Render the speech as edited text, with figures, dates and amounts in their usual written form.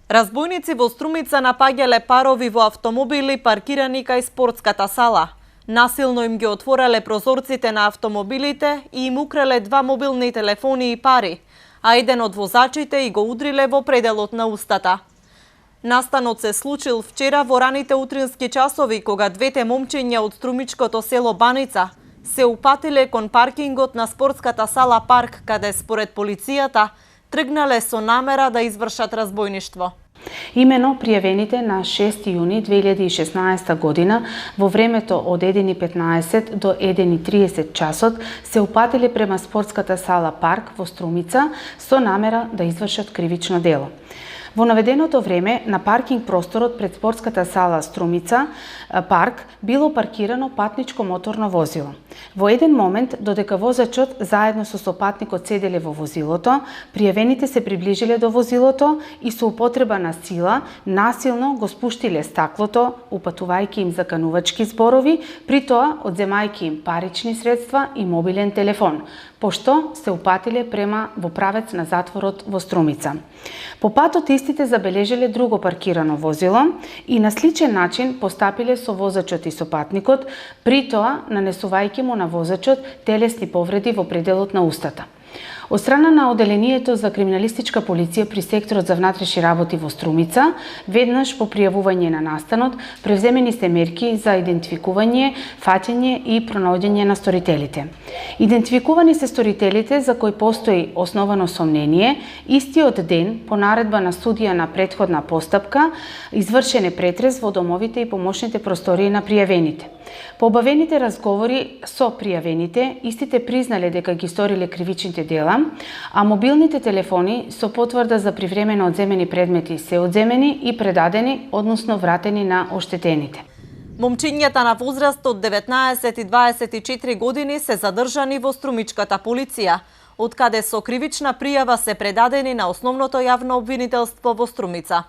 Разбойници во Струмица напаѓале парови во автомобили паркирани кај спортската сала. Насилно им ги отвореле прозорците на автомобилите и им украле 2 мобилни телефони и пари, а еден од возачите и го удриле во пределот на устата. Настанот се случил вчера во раните утрински часови, кога двете момчиња од струмичкото село Баница се упатиле кон паркингот на спортската сала Парк, каде според полицијата тргнале со намера да извршат разбойништво. Имено пријавените на 6 јуни 2016 година во времето од 1:15 до 1:30 часот се упатиле према спортската сала Парк во Струмица со намера да извршат кривично дело. Во наведеното време на паркинг просторот пред спортската сала Струмица Парк било паркирано патничко моторно возило. Во еден момент, додека возачот заедно со сопатникот седеле во возилото, пријавените се приближиле до возилото и со употреба на сила насилно го спуштиле стаклото, упатувајќи им заканувачки зборови, при тоа одземајќи им парични средства и мобилен телефон, пошто се упатиле према во правец на затворот во Струмица. По патот истите забележеле друго паркирано возило и на сличен начин постапиле со возачот и сопатникот, при тоа нанесувајќи му на возачот телесни повреди во пределот на устата. Од страна на Оделението за криминалистичка полиција при секторот за внатрешни работи во Струмица, веднаш по пријавување на настанот, превземени се мерки за идентификување, фаќање и пронаоѓање на сторителите. Идентификувани се сторителите за кои постои основано сомнение, истиот ден по наредба на судија на претходна постапка, извршен е претрес во домовите и помошните простории на пријавените. По обавените разговори со пријавените, истите признале дека ги сториле кривичните дела, а мобилните телефони со потврда за привремено одземени предмети се одземени и предадени, односно вратени на оштетените. Момчињата на возраст од 19 и 24 години се задржани во Струмичката полиција, од каде со кривична пријава се предадени на основното јавно обвинителство во Струмица.